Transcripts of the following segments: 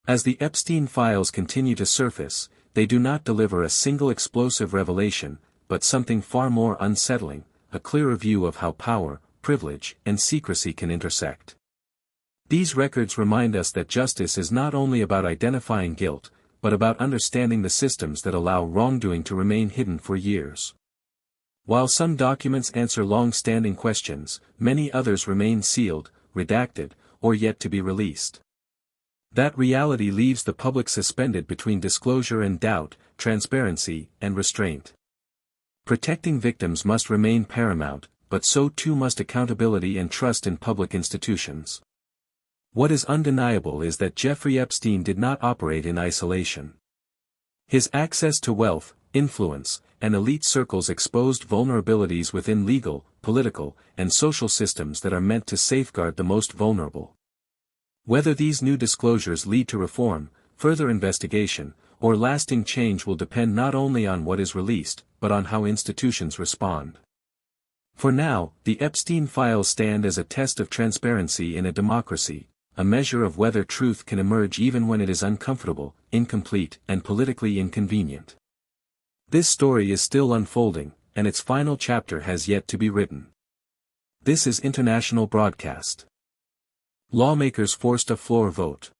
As the Epstein files continue to surface, they do not deliver a single explosive revelation, but something far more unsettling, a clearer view of how power, privilege, and secrecy can intersect. These records remind us that justice is not only about identifying guilt, but about understanding the systems that allow wrongdoing to remain hidden for years. While some documents answer long-standing questions, many others remain sealed, redacted, or yet to be released. That reality leaves the public suspended between disclosure and doubt, transparency and restraint. Protecting victims must remain paramount, but so too must accountability and trust in public institutions. What is undeniable is that Jeffrey Epstein did not operate in isolation. His access to wealth, influence, and elite circles exposed vulnerabilities within legal, political, and social systems that are meant to safeguard the most vulnerable. Whether these new disclosures lead to reform, further investigation, or lasting change will depend not only on what is released, but on how institutions respond. For now, the Epstein files stand as a test of transparency in a democracy, a measure of whether truth can emerge even when it is uncomfortable, incomplete, and politically inconvenient. This story is still unfolding, and its final chapter has yet to be written. This is International Broadcast. Lawmakers forced a floor vote.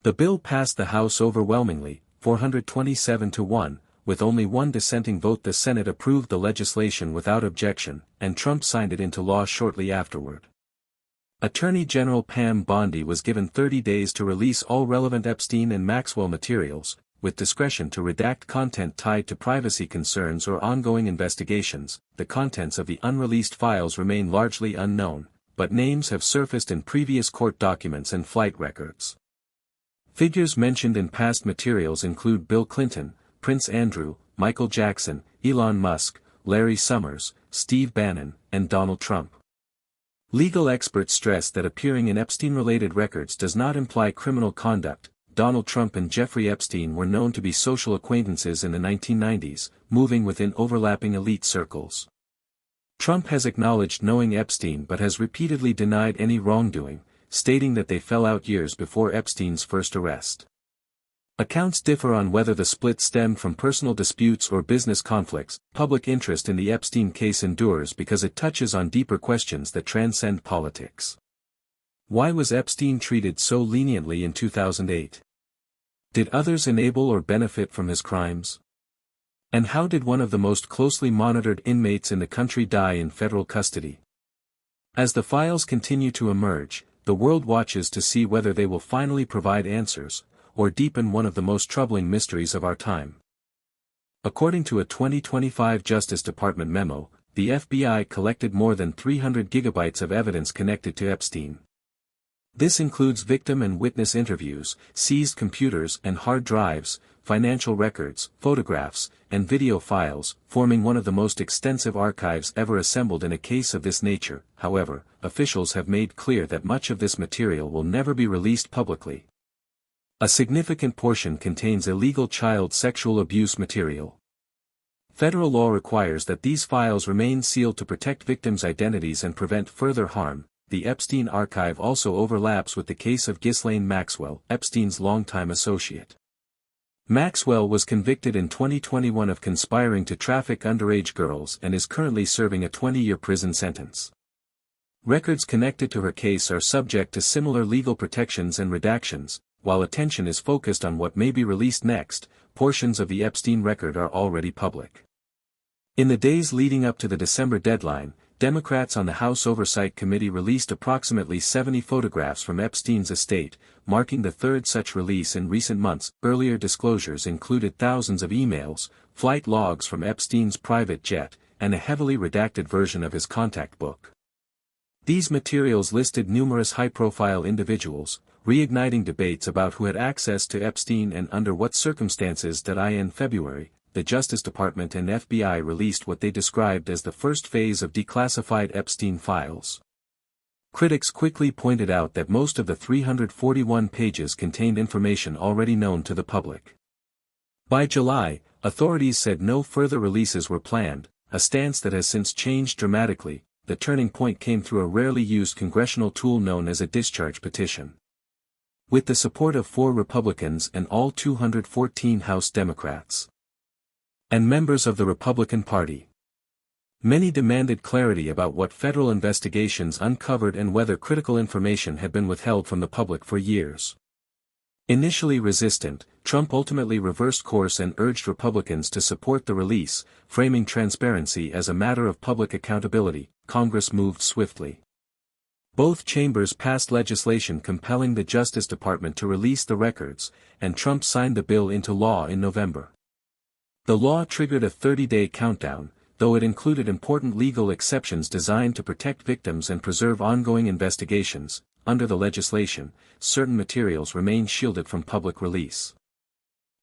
The bill passed the House overwhelmingly, 427-1, with only one dissenting vote. The Senate approved the legislation without objection, and Trump signed it into law shortly afterward. Attorney General Pam Bondi was given 30 days to release all relevant Epstein and Maxwell materials, with discretion to redact content tied to privacy concerns or ongoing investigations. The contents of the unreleased files remain largely unknown, but names have surfaced in previous court documents and flight records. Figures mentioned in past materials include Bill Clinton, Prince Andrew, Michael Jackson, Elon Musk, Larry Summers, Steve Bannon, and Donald Trump. Legal experts stress that appearing in Epstein-related records does not imply criminal conduct. Donald Trump and Jeffrey Epstein were known to be social acquaintances in the 1990s, moving within overlapping elite circles. Trump has acknowledged knowing Epstein but has repeatedly denied any wrongdoing, stating that they fell out years before Epstein's first arrest. Accounts differ on whether the split stemmed from personal disputes or business conflicts. Public interest in the Epstein case endures because it touches on deeper questions that transcend politics. Why was Epstein treated so leniently in 2008? Did others enable or benefit from his crimes? And how did one of the most closely monitored inmates in the country die in federal custody? As the files continue to emerge, the world watches to see whether they will finally provide answers, or deepen one of the most troubling mysteries of our time. According to a 2025 Justice Department memo, the FBI collected more than 300 gigabytes of evidence connected to Epstein. This includes victim and witness interviews, seized computers and hard drives, financial records, photographs, and video files, forming one of the most extensive archives ever assembled in a case of this nature. However, officials have made clear that much of this material will never be released publicly. A significant portion contains illegal child sexual abuse material. Federal law requires that these files remain sealed to protect victims' identities and prevent further harm. The Epstein archive also overlaps with the case of Ghislaine Maxwell, Epstein's longtime associate. Maxwell was convicted in 2021 of conspiring to traffic underage girls and is currently serving a 20-year prison sentence. Records connected to her case are subject to similar legal protections and redactions. While attention is focused on what may be released next, portions of the Epstein record are already public. In the days leading up to the December deadline, Democrats on the House Oversight Committee released approximately 70 photographs from Epstein's estate, marking the third such release in recent months. Earlier disclosures included thousands of emails, flight logs from Epstein's private jet, and a heavily redacted version of his contact book. These materials listed numerous high-profile individuals, reigniting debates about who had access to Epstein and under what circumstances. In February, the Justice Department and FBI released what they described as the first phase of declassified Epstein files. Critics quickly pointed out that most of the 341 pages contained information already known to the public. By July, authorities said no further releases were planned, a stance that has since changed dramatically. The turning point came through a rarely used congressional tool known as a discharge petition. with the support of 4 Republicans and all 214 House Democrats and members of the Republican Party. Many demanded clarity about what federal investigations uncovered and whether critical information had been withheld from the public for years. Initially resistant, Trump ultimately reversed course and urged Republicans to support the release, framing transparency as a matter of public accountability. Congress moved swiftly. Both chambers passed legislation compelling the Justice Department to release the records, and Trump signed the bill into law in November. The law triggered a 30-day countdown, though it included important legal exceptions designed to protect victims and preserve ongoing investigations. Under the legislation, certain materials remain shielded from public release.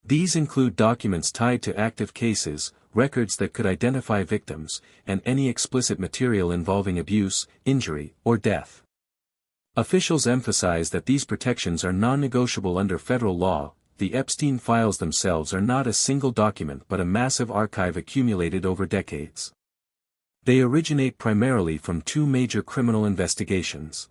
These include documents tied to active cases, records that could identify victims, and any explicit material involving abuse, injury, or death. Officials emphasize that these protections are non-negotiable under federal law. The Epstein files themselves are not a single document but a massive archive accumulated over decades. They originate primarily from 2 major criminal investigations.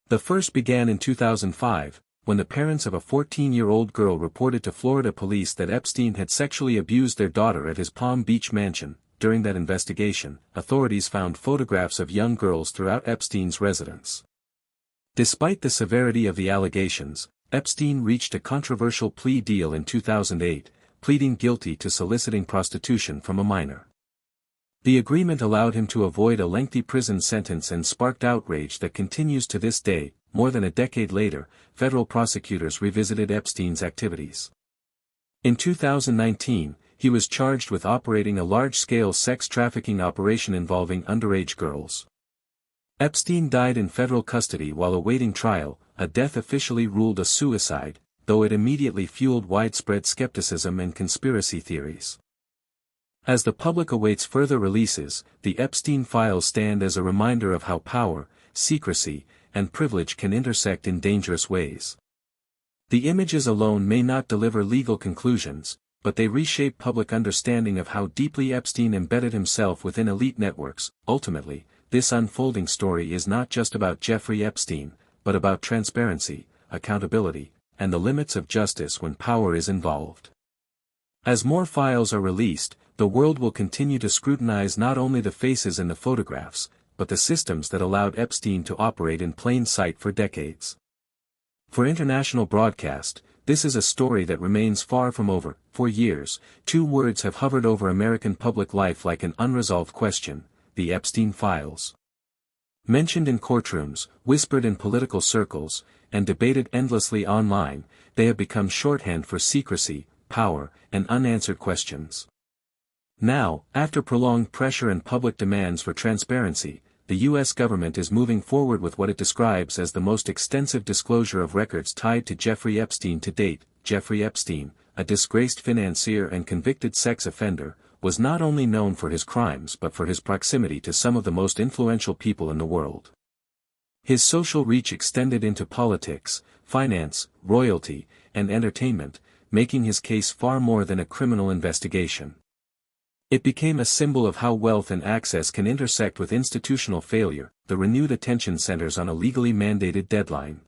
The first began in 2005, when the parents of a 14-year-old girl reported to Florida police that Epstein had sexually abused their daughter at his Palm Beach mansion. During that investigation, authorities found photographs of young girls throughout Epstein's residence. Despite the severity of the allegations, Epstein reached a controversial plea deal in 2008, pleading guilty to soliciting prostitution from a minor. The agreement allowed him to avoid a lengthy prison sentence and sparked outrage that continues to this day. More than a decade later, federal prosecutors revisited Epstein's activities. In 2019, he was charged with operating a large-scale sex trafficking operation involving underage girls. Epstein died in federal custody while awaiting trial, a death officially ruled a suicide, though it immediately fueled widespread skepticism and conspiracy theories. As the public awaits further releases, the Epstein files stand as a reminder of how power, secrecy, and privilege can intersect in dangerous ways. The images alone may not deliver legal conclusions, but they reshape public understanding of how deeply Epstein embedded himself within elite networks. Ultimately, this unfolding story is not just about Jeffrey Epstein, but about transparency, accountability, and the limits of justice when power is involved. As more files are released, the world will continue to scrutinize not only the faces in the photographs, but the systems that allowed Epstein to operate in plain sight for decades. For international broadcast, this is a story that remains far from over. For years, 2 words have hovered over American public life like an unresolved question: the Epstein files. Mentioned in courtrooms, whispered in political circles, and debated endlessly online, they have become shorthand for secrecy, power, and unanswered questions. Now, after prolonged pressure and public demands for transparency, the U.S. government is moving forward with what it describes as the most extensive disclosure of records tied to Jeffrey Epstein to date. Jeffrey Epstein, a disgraced financier and convicted sex offender, was not only known for his crimes but for his proximity to some of the most influential people in the world. His social reach extended into politics, finance, royalty, and entertainment, making his case far more than a criminal investigation. It became a symbol of how wealth and access can intersect with institutional failure. The renewed attention centers on a legally mandated deadline.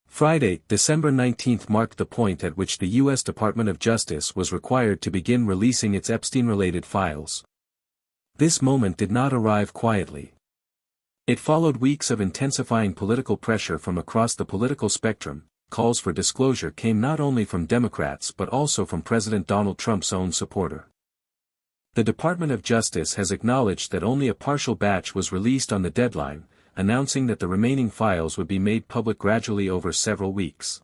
Friday, December 19 marked the point at which the U.S. Department of Justice was required to begin releasing its Epstein-related files. This moment did not arrive quietly. It followed weeks of intensifying political pressure from across the political spectrum. Calls for disclosure came not only from Democrats but also from President Donald Trump's own supporter. The Department of Justice has acknowledged that only a partial batch was released on the deadline, announcing that the remaining files would be made public gradually over several weeks.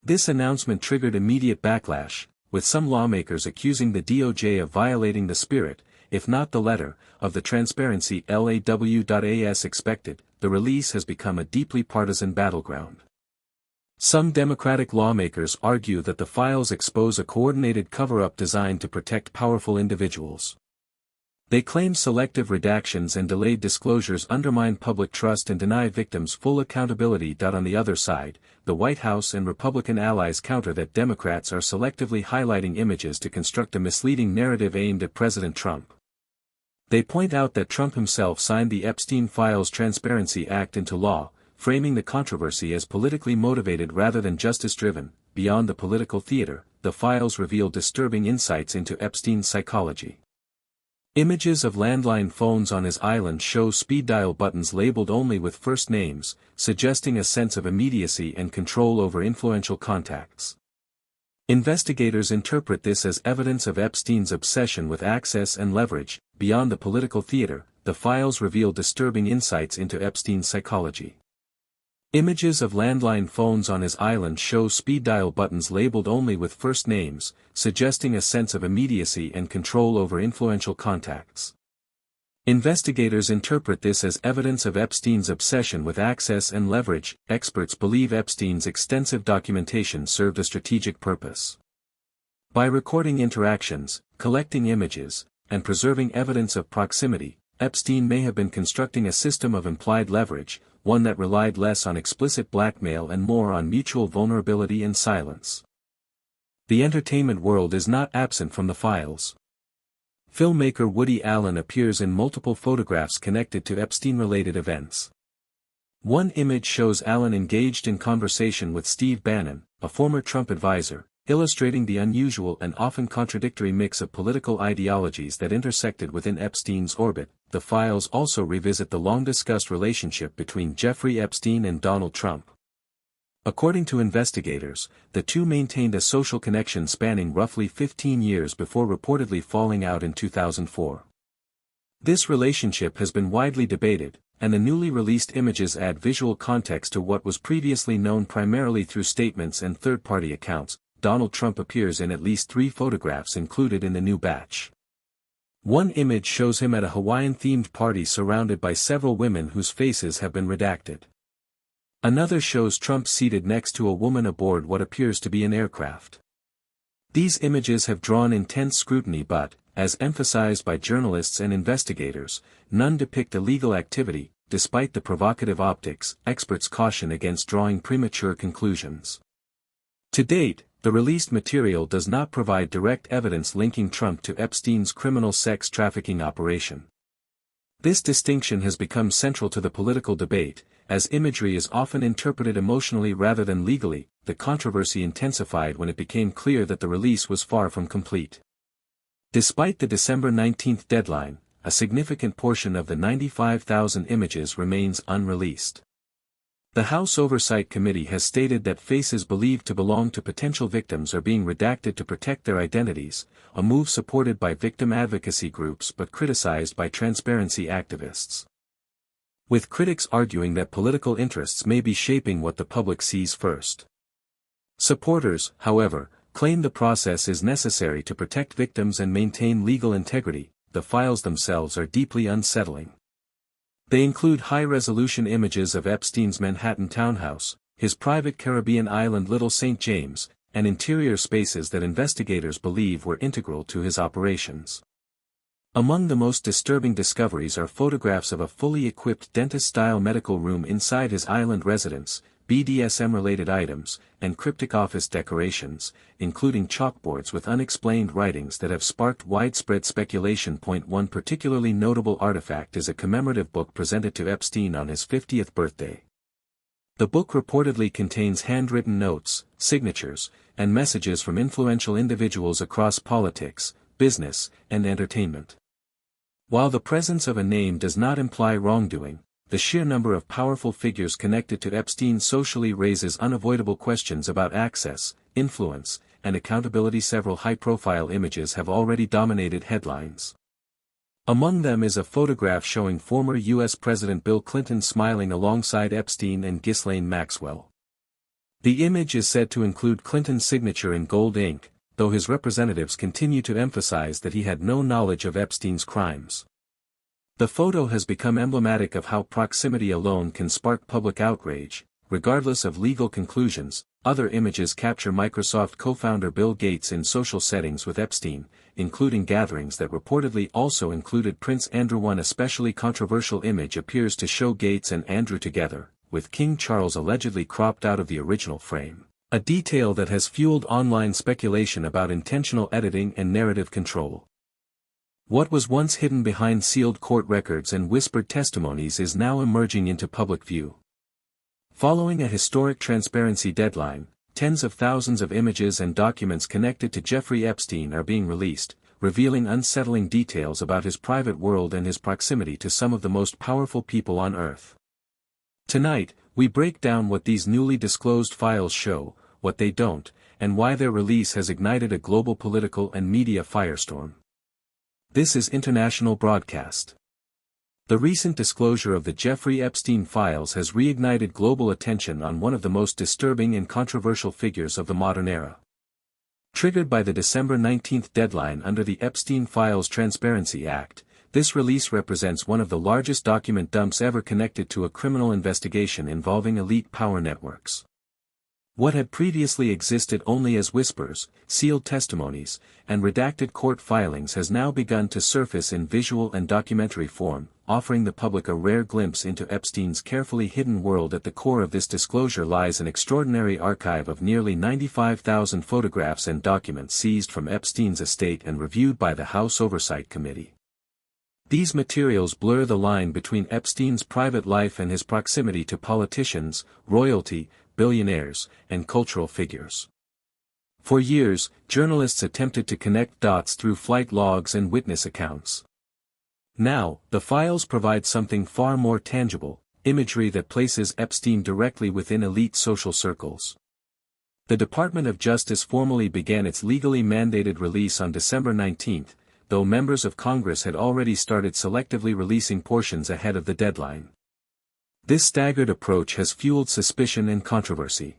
This announcement triggered immediate backlash, with some lawmakers accusing the DOJ of violating the spirit, if not the letter, of the Transparency Law. Expected. The release has become a deeply partisan battleground. Some Democratic lawmakers argue that the files expose a coordinated cover-up designed to protect powerful individuals. They claim selective redactions and delayed disclosures undermine public trust and deny victims full accountability. On the other side, the White House and Republican allies counter that Democrats are selectively highlighting images to construct a misleading narrative aimed at President Trump. They point out that Trump himself signed the Epstein Files Transparency Act into law, framing the controversy as politically motivated rather than justice-driven. Beyond the political theater, the files reveal disturbing insights into Epstein's psychology. Images of landline phones on his island show speed dial buttons labeled only with first names, suggesting a sense of immediacy and control over influential contacts. Investigators interpret this as evidence of Epstein's obsession with access and leverage. Beyond the political theater, the files reveal disturbing insights into Epstein's psychology. Images of landline phones on his island show speed dial buttons labeled only with first names, suggesting a sense of immediacy and control over influential contacts. Investigators interpret this as evidence of Epstein's obsession with access and leverage. Experts believe Epstein's extensive documentation served a strategic purpose. By recording interactions, collecting images, and preserving evidence of proximity, Epstein may have been constructing a system of implied leverage, one that relied less on explicit blackmail and more on mutual vulnerability and silence. The entertainment world is not absent from the files. Filmmaker Woody Allen appears in multiple photographs connected to Epstein-related events. One image shows Allen engaged in conversation with Steve Bannon, a former Trump advisor, illustrating the unusual and often contradictory mix of political ideologies that intersected within Epstein's orbit. The files also revisit the long-discussed relationship between Jeffrey Epstein and Donald Trump. According to investigators, the two maintained a social connection spanning roughly 15 years before reportedly falling out in 2004. This relationship has been widely debated, and the newly released images add visual context to what was previously known primarily through statements and third-party accounts. Donald Trump appears in at least 3 photographs included in the new batch. One image shows him at a Hawaiian-themed party surrounded by several women whose faces have been redacted. Another shows Trump seated next to a woman aboard what appears to be an aircraft. These images have drawn intense scrutiny but, as emphasized by journalists and investigators, none depict illegal activity. Despite the provocative optics, experts caution against drawing premature conclusions. To date, the released material does not provide direct evidence linking Trump to Epstein's criminal sex trafficking operation. This distinction has become central to the political debate, as imagery is often interpreted emotionally rather than legally. The controversy intensified when it became clear that the release was far from complete. Despite the December 19 deadline, a significant portion of the 95,000 images remains unreleased. The House Oversight Committee has stated that faces believed to belong to potential victims are being redacted to protect their identities, a move supported by victim advocacy groups but criticized by transparency activists. With critics arguing that political interests may be shaping what the public sees first. Supporters, however, claim the process is necessary to protect victims and maintain legal integrity. The files themselves are deeply unsettling. They include high-resolution images of Epstein's Manhattan townhouse, his private Caribbean island Little St. James, and interior spaces that investigators believe were integral to his operations. Among the most disturbing discoveries are photographs of a fully equipped dentist-style medical room inside his island residence, BDSM-related items, and cryptic office decorations, including chalkboards with unexplained writings that have sparked widespread speculation. One particularly notable artifact is a commemorative book presented to Epstein on his 50th birthday. The book reportedly contains handwritten notes, signatures, and messages from influential individuals across politics, business, and entertainment. While the presence of a name does not imply wrongdoing, the sheer number of powerful figures connected to Epstein socially raises unavoidable questions about access, influence, and accountability. Several high-profile images have already dominated headlines. Among them is a photograph showing former U.S. President Bill Clinton smiling alongside Epstein and Ghislaine Maxwell. The image is said to include Clinton's signature in gold ink, though his representatives continue to emphasize that he had no knowledge of Epstein's crimes. The photo has become emblematic of how proximity alone can spark public outrage, regardless of legal conclusions. Other images capture Microsoft co-founder Bill Gates in social settings with Epstein, including gatherings that reportedly also included Prince Andrew. One especially controversial image appears to show Gates and Andrew together, with King Charles allegedly cropped out of the original frame, a detail that has fueled online speculation about intentional editing and narrative control. What was once hidden behind sealed court records and whispered testimonies is now emerging into public view. Following a historic transparency deadline, tens of thousands of images and documents connected to Jeffrey Epstein are being released, revealing unsettling details about his private world and his proximity to some of the most powerful people on Earth. Tonight, we break down what these newly disclosed files show, what they don't, and why their release has ignited a global political and media firestorm. This is International Broadcast. The recent disclosure of the Jeffrey Epstein files has reignited global attention on one of the most disturbing and controversial figures of the modern era. Triggered by the December 19 deadline under the Epstein Files Transparency Act, this release represents one of the largest document dumps ever connected to a criminal investigation involving elite power networks. What had previously existed only as whispers, sealed testimonies, and redacted court filings has now begun to surface in visual and documentary form, offering the public a rare glimpse into Epstein's carefully hidden world. At the core of this disclosure lies an extraordinary archive of nearly 95,000 photographs and documents seized from Epstein's estate and reviewed by the House Oversight Committee. These materials blur the line between Epstein's private life and his proximity to politicians, royalty, billionaires, and cultural figures. For years, journalists attempted to connect dots through flight logs and witness accounts. Now, the files provide something far more tangible, imagery that places Epstein directly within elite social circles. The Department of Justice formally began its legally mandated release on December 19, though members of Congress had already started selectively releasing portions ahead of the deadline. This staggered approach has fueled suspicion and controversy.